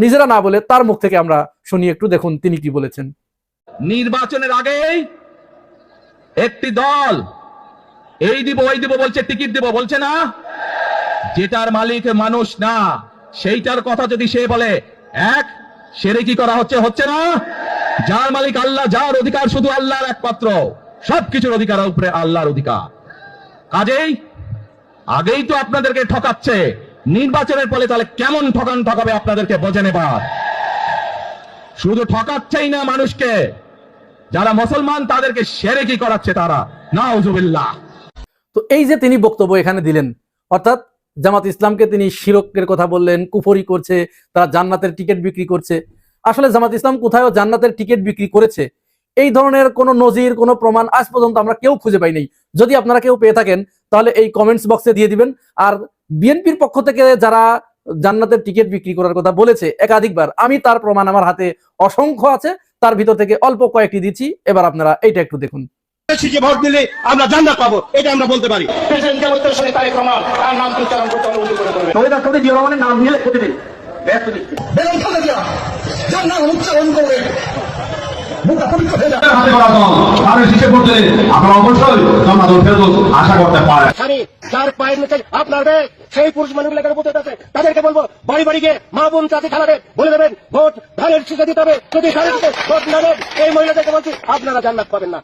নিজেরা না বলে তার মুখ থেকে আমরা শুনি, একটু দেখুন তিনি কি বলেছেন। নির্বাচনের আগেই একটি দল এই দিব ওই দিব বলছে, টিকিট দিব বলছে না, যেটার মালিক মানুষ না সেইটার কথা যদি সে বলে এক, সেরে কি করা হচ্ছে, হচ্ছে না? যার মালিক আল্লাহ, যার অধিকার শুধু আল্লাহর একমাত্র, সবকিছুর অধিকার উপরে আল্লাহর অধিকার। কাজেই আগেই তো আপনাদেরকে ঠকাচ্ছে, নির্বাচনের ফলে তাহলে কেমন ঠকাবে আপনাদেরকে বোঝেন এবার। শুধু ঠকাচ্ছেই না মানুষকে, যারা মুসলমান তাদেরকে শিরকি করাচ্ছে তারা, নাউজুবিল্লাহ। তো এই যে তিনি বক্তব্য এখানে দিলেন, অর্থাৎ জামাত ইসলামকে তিনি শিরকের কথা বললেন, কুফরি করছে, তারা জান্নাতের টিকিট বিক্রি করছে। আসলে জামাত ইসলাম কোথাও জান্নাতের টিকিট বিক্রি করেছে এই ধরনের কোনো নজির, কোনো প্রমাণ আজ পর্যন্ত আমরা কেউ খুঁজে পাই নাই। যদি আপনারা কেউ পেয়ে থাকেন তাহলে এই কমেন্টস বক্সে দিয়ে দিবেন। আর বিএনপির পক্ষ থেকে যারা জান্নাতের টিকিট বিক্রি করার কথা বলেছে একাধিকবার, আমি তার প্রমাণ আমার হাতে অসংখ্য আছে, তার ভিতর থেকে অল্প কয়েকটি দিচ্ছি। এবার আপনারা এইটা একটু দেখুন। ভোট দিলে আমরা জান্নাত পাবো, এটা আমরা বলতে পারি। নাম নিয়ে প্রতিদিন উচ্চারণ করে যার পায়ের নিচে আপনার সেই পুরুষ মানুষগুলো বলতে আছে, তাদেরকে বলবো বাড়ি বাড়ি গিয়ে মা বোন চাচি খালাদের বলে দেবেন ভোট ধানের শীষে দিতে হবে। যদি ধানের শীষে ভোট না দেন, এই মহিলাদেরকে বলছি আপনারা জান্নাত পাবেন না।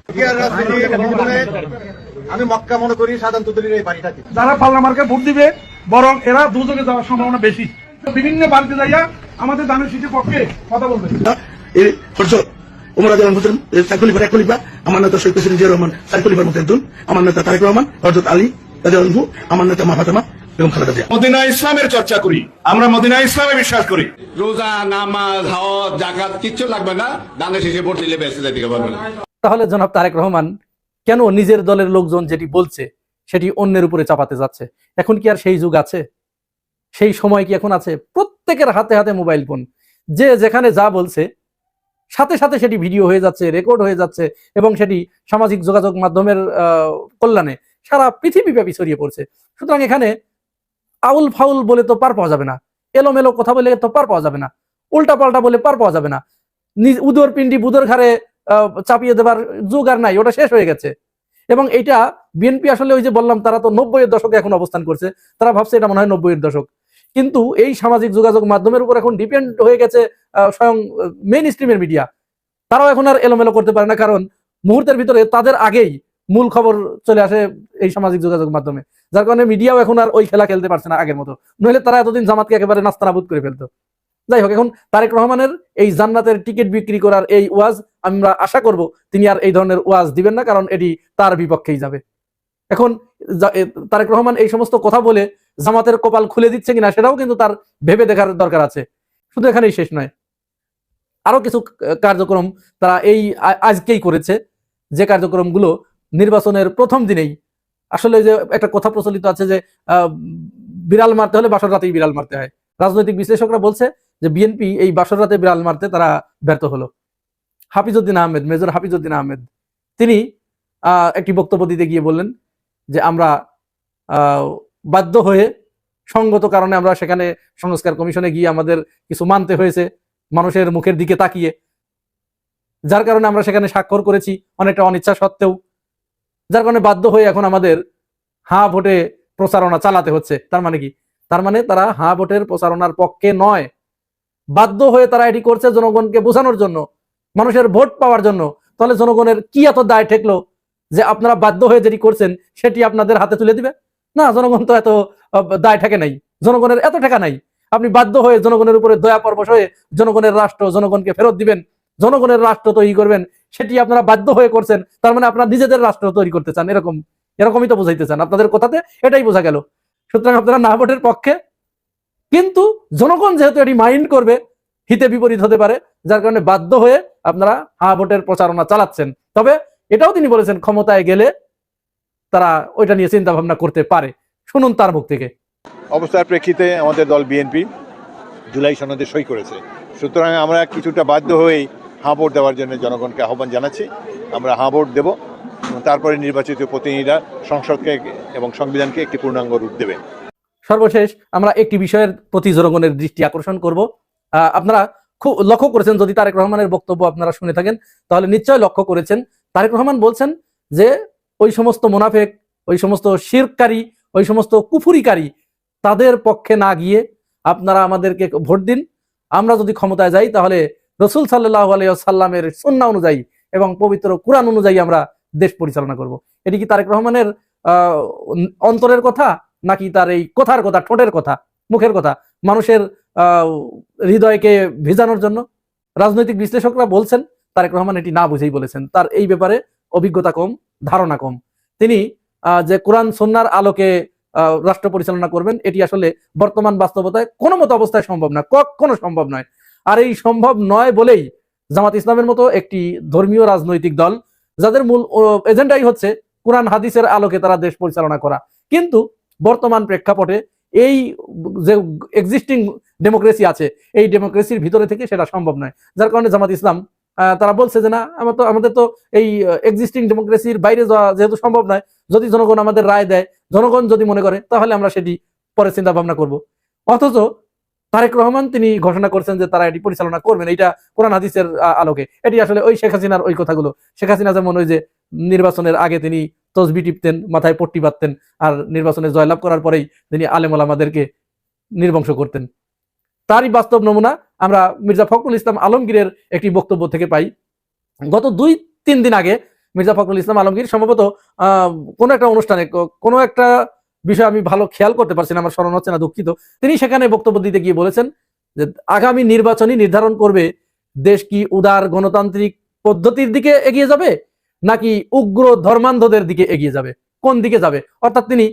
আমি মক্কা মনে করি সাধারণত দলীয় এই বাড়িটাকে যারা পাল্লা মার্কে ভোট দিবে বরং এরা দুজনে যাওয়ার সম্ভাবনা বেশি। বিভিন্ন বাড়িতে যাইয়া আমাদের ধানের শীষের পক্ষে কথা বলবে। উমরা যেমন বলছেন সাইকুলিফার এক খলিফা, আমার নেতা শহীদ প্রেসিডেন্ট জিয়াউর রহমান সাইকুলিফার মধ্যে একজন, আমার নেতা তারেক রহমান, হযরত আলী রাদিয়াল্লাহু আনহু, আমার নেতা মা ফাতেমা এবং খালেদা জিয়া। মদিনা ইসলামের চর্চা করি আমরা, মদিনা ইসলামে বিশ্বাস করি। রোজা, নামাজ, হজ, যাকাত কিচ্ছু লাগবে না, ধানের শীষে ভোট দিলে বেঁচে যেতে পারবেন। তাহলে জনাব তারেক রহমান কেন নিজের দলের লোকজন যেটি বলছে সেটি অন্যের উপরে চাপাতে যাচ্ছে? এখন কি আর সেই যুগ আছে? সেই সময় কি এখন আছে? প্রত্যেকের হাতে হাতে মোবাইল ফোন, যে যেখানে যা বলছে সাথে সাথে সেটি ভিডিও হয়ে যাচ্ছে, রেকর্ড হয়ে যাচ্ছে, এবং সেটি সামাজিক যোগাযোগ মাধ্যমের কল্যাণে সারা পৃথিবীব্যাপী ছড়িয়ে পড়ছে। সুতরাং এখানে আউল ফাউল বলে তো পার পাওয়া যাবে না, এলোমেলো কথা বলে তো পার পাওয়া যাবে না, উল্টা পাল্টা বলে পার পাওয়া যাবে না। উদর পিন্ডি বুদর ঘাড়ে চাপিয়ে দেবার যুগ আর নাই, ওটা শেষ হয়ে গেছে। এবং এটা বিএনপি আসলে ওই যে বললাম, তারা তো 90-এর দশকে এখন অবস্থান করছে, তারা ভাবছে এটা মনে হয় 90-এর দশক, কিন্তু এই সামাজিক যোগাযোগ মাধ্যমের উপর এখন ডিপেন্ড হয়ে গেছে স্বয়ং মেইন স্ট্রিমের মিডিয়া। তারাও এখন আর এলোমেলো করতে পারে না, কারণ মুহূর্তের ভিতরে তাদের আগেই মূল খবর চলে আসে এই সামাজিক যোগাযোগ মাধ্যমে, যার কারণে মিডিয়াও এখন আর ওই খেলা খেলতে পারছে না আগের মতো। নইলে তারা এতদিন জামাতকে একেবারে নাস্তানাবুদ করে ফেলতো। যাই হোক, এখন তারেক রহমানের এই জান্নাতের টিকিট বিক্রি করার এই ওয়াজ আমরা আশা করব তিনি আর এই ধরনের ওয়াজ দিবেন না, কারণ এটি তার বিপক্ষেই যাবে। এখন তারেক রহমান এই সমস্ত কথা বলে জামাতের কপাল খুলে দিচ্ছে কিনা সেটাও কিন্তু তার ভেবে দেখার দরকার আছে। শুধু এখানেই শেষ নয়, আরো কিছু কার্যক্রম তারা এই আজকেই করেছে, যে কার্যক্রমগুলো নির্বাচনের প্রথম দিনেই, আসলে যে একটা কথা প্রচলিত আছে যে বিড়াল মারতে হলে বাসর রাতেই বিড়াল মারতে হয়। রাজনৈতিক বিশ্লেষকরা বলছে যে বিএনপি এই বাসর রাতে বিড়াল মারতে তারা ব্যর্থ হলো। হাফিজউদ্দিন আহমেদ, মেজর হাফিজউদ্দিন আহমেদ, তিনি একটি বক্তব্য দিতে গিয়ে বললেন যে আমরা বাধ্য হয়ে সঙ্গত কারণে আমরা সেখানে সংস্কার কমিশনে গিয়ে আমাদের কিছু মানতে হয়েছে মানুষের মুখের দিকে তাকিয়ে, যার কারণে আমরা সেখানে স্বাক্ষর করেছি অনেকটা অনিচ্ছা সত্ত্বেও, যার কারণে বাধ্য হয়ে এখন আমাদের হাঁ ভোটে প্রচারণা চালাতে হচ্ছে। তার মানে কি? তার মানে তারা হাঁ ভোটের প্রচারণার পক্ষে নয়, বাধ্য হয়ে তারা এটি করছে জনগণকে বোঝানোর জন্য, মানুষের ভোট পাওয়ার জন্য। তাহলে জনগণের কি এত দায় ঠেকলো যে আপনারা বাধ্য হয়ে যেটি করছেন সেটি আপনাদের হাতে তুলে দিবে? না, জনগণ তো এত দায় ঠেকে নাই, জনগণের এত ঠেকা নাই। আপনি বাধ্য হয়ে জনগণের উপরে দয়া পরবশ হয়ে জনগণের রাষ্ট্র জনগণকে ফেরত দিবেন, জনগণের রাষ্ট্র তৈরি করবেন, সেটি আপনারা বাধ্য হয়ে করছেন। তার মানে আপনারা নিজেদের রাষ্ট্র তৈরি করতে চান, এরকমই তো বোঝাইতে চান, আপনাদের কথাতে এটাই বোঝা গেল। সুতরাং আপনারা না ভোটের পক্ষে, কিন্তু জনগণ যেহেতু এটি মাইন্ড করবে, হিতে বিপরীত হতে পারে, যার কারণে বাধ্য হয়ে আপনারা হ্যাঁ ভোটের প্রচারণা চালাচ্ছেন। তবে এটাও তিনি বলেছেন ক্ষমতায় গেলে তারা ওইটা নিয়ে চিন্তা ভাবনা করতে পারে। শুনুন তার মুখ থেকে। অবস্থার প্রেক্ষিতে আমাদের দল বিএনপি জুলাই সনদে সই করেছে, সুতরাং আমরা কিছুটা বাধ্য হয়েই হাঁ ভোট দেওয়ার জন্য জনগণকে আহ্বান জানাচ্ছি। আমরা হাঁ ভোট দেব, তারপরে নির্বাচিত প্রতিনিধিরা সংসদকে এবং সংবিধানকে একটি পূর্ণাঙ্গ রূপ দেবে। সর্বশেষ আমরা একটি বিষয়ের প্রতি জনগণের দৃষ্টি আকর্ষণ করব, আপনারা খুব লক্ষ্য করেছেন, যদি তারেক রহমানের বক্তব্য আপনারা শুনে থাকেন তাহলে নিশ্চয় লক্ষ্য করেছেন, তারেক রহমান বলছেন যে ওই সমস্ত মুনাফেক, ওই সমস্ত শিরককারী, ওই সমস্ত কুফুরিকারী তাদের পক্ষে না গিয়ে আপনারা আমাদেরকে ভোট দিন, আমরা যদি ক্ষমতায় যাই তাহলে রসুল সাল্লাল্লাহু আলাইহি ওয়াসাল্লামের সুন্নাহ অনুযায়ী এবং পবিত্র কুরআন অনুযায়ী আমরা দেশ পরিচালনা করব। এটি কি তারেক রহমানের অন্তরের কথা, নাকি তার এই কথার কথা, ঠোঁটের কথা, মুখের কথা, মানুষের হৃদয়কে ভিজানোর জন্য? রাজনৈতিক বিশ্লেষকরা বলছেন তারেক রহমান এটি না বুঝেই বলেছেন, তার এই ব্যাপারে অভিজ্ঞতা কম, ধারণা কম। তিনি যে কোরআন সুন্নাহর আলোকে রাষ্ট্র পরিচালনা করবেন এটি আসলে বর্তমান বাস্তবতায় কোনো মতো অবস্থায় সম্ভব না, কখনো সম্ভব নয়। আর এই সম্ভব নয় বলেই জামাত ইসলামের মতো একটি ধর্মীয় রাজনৈতিক দল, যাদের মূল এজেন্ডাই হচ্ছে কোরআন হাদিসের আলোকে তারা দেশ পরিচালনা করা, কিন্তু বর্তমান প্রেক্ষাপটে এই যে এক্সিস্টিং ডেমোক্রেসি আছে এই ডেমোক্রেসির ভিতরে থেকে সেটা সম্ভব নয়। যার কারণে জামাত ইসলাম তারা বলছে যে না, আমাদের তো এই এক্সিস্টিং ডেমোক্রেসির বাইরে যাওয়া যেহেতু সম্ভব নয়, যদি জনগণ আমাদের রায় দেয়, জনগণ যদি মনে করে, তাহলে আমরা সেটি পরে চিন্তা ভাবনা করব। অথচ তারেক রহমান তিনি ঘোষণা করছেন যে তারা এটি পরিচালনা করবেন এইটা কোরআন হাদিসের আলোকে। এটি আসলে ওই শেখ হাসিনার ওই কথাগুলো। শেখ হাসিনা যেমন ওই যে নির্বাচনের আগে তিনি তসবি টিপতেন, মাথায় পট্টি বাঁধতেন, আর নির্বাচনে জয়লাভ করার পরেই তিনি আলেম ওলামাদেরকে নির্বংশ করতেন। তারই বাস্তব নমুনা আমরা মির্জা ফখরুল ইসলাম আলমগীরের একটি বক্তব্য থেকে পাই। গত 2-3 দিন আগে মির্জা ফখরুল ইসলাম আলমগীর সম্ভবত কোনো একটা অনুষ্ঠানে, কোনো একটা বিষয় আমি ভালো খেয়াল করতে পারছি না, আমার স্মরণ হচ্ছে না, দুঃখিত, তিনি সেখানে বক্তব্য দিতে গিয়ে বলেছেন যে আগামী নির্বাচনই নির্ধারণ করবে দেশ কি উদার গণতান্ত্রিক পদ্ধতির দিকে এগিয়ে যাবে নাকি উগ্র ধর্মান্ধদের দিকে এগিয়ে যাবে, কোন দিকে যাবে। অর্থাৎ তিনি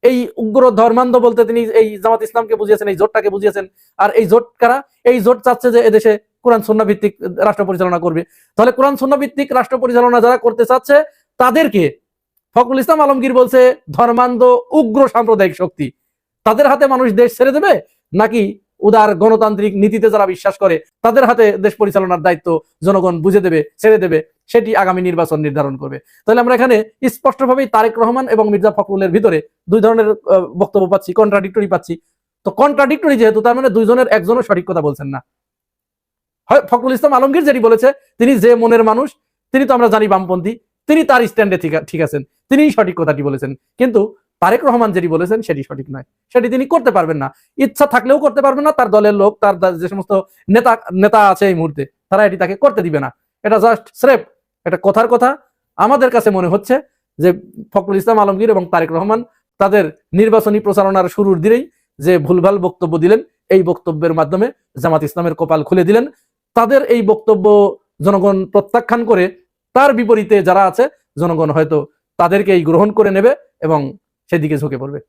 এই উগ্র ধর্মান্ধ বলতে তিনি এই জামাত ইসলামকে বুঝিয়েছেন, এই জোটটাকে বুঝিয়েছেন। আর এই জোট কারা? এই জোট চাচ্ছে যে এদেশে কোরআন সুন্নাহ ভিত্তিক রাষ্ট্র পরিচালনা করবে। তাহলে কোরআন সুন্নাহ ভিত্তিক রাষ্ট্র পরিচালনা যারা করতে চাচ্ছে তাদেরকে ফখরুল ইসলাম আলমগীর বলছে ধর্মান্ধ উগ্র সাম্প্রদায়িক শক্তি, তাদের হাতে মানুষ দেশ ছেড়ে দেবে, নাকি উদার গণতান্ত্রিক নীতিতে যারা বিশ্বাস করে তাদের হাতে দেশ পরিচালনার দায়িত্ব জনগণ বুঝে দেবে, ছেড়ে দেবে, সেটি আগামী নির্বাচন নির্ধারণ করবে। তাহলে আমরা এখানে স্পষ্টভাবেই তারেক রহমান এবং মির্জা ফখরুলের ভিতরে দুই ধরনের বক্তব্য পাচ্ছি, কন্ট্রাডিক্টরি পাচ্ছি। তো কন্ট্রাডিক্টরি যেহেতু, তার মানে দুইজনের একজনও সঠিক কথা বলছেন না। হয় ফখরুল ইসলাম আলমগীর যেটি বলেছে, তিনি যে মনের মানুষ, তিনি তো আমরা জানি বামপন্থী, তিনি তার স্ট্যান্ডে ঠিক আছেন, তিনিই সঠিক কথাটি বলেছেন। কিন্তু তারেক রহমান যেটি বলেছেন সেটি সঠিক নয়, সেটি তিনি করতে পারবেন না, ইচ্ছা থাকলেও করতে পারবেন না। তার দলের লোক, তার যে সমস্ত নেতা আছে এই মুহূর্তে, তারা এটি তাকে করতে দিবে না। এটা জাস্ট স্রেফ এটা কথার কথা। আমাদের কাছে মনে হচ্ছে যে ফখরুল ইসলাম আলমগীর এবং তারেক রহমান তাদের নির্বাচনী প্রচারণার শুরুর দিনেই যে ভুলভাল বক্তব্য দিলেন, এই বক্তব্যের মাধ্যমে জামাত ইসলামের কপাল খুলে দিলেন। তাদের এই বক্তব্য জনগণ প্রত্যাখ্যান করে তার বিপরীতে যারা আছে জনগণ হয়তো তাদেরকেই গ্রহণ করে নেবে এবং সেদিকে ঝুঁকে পড়বে।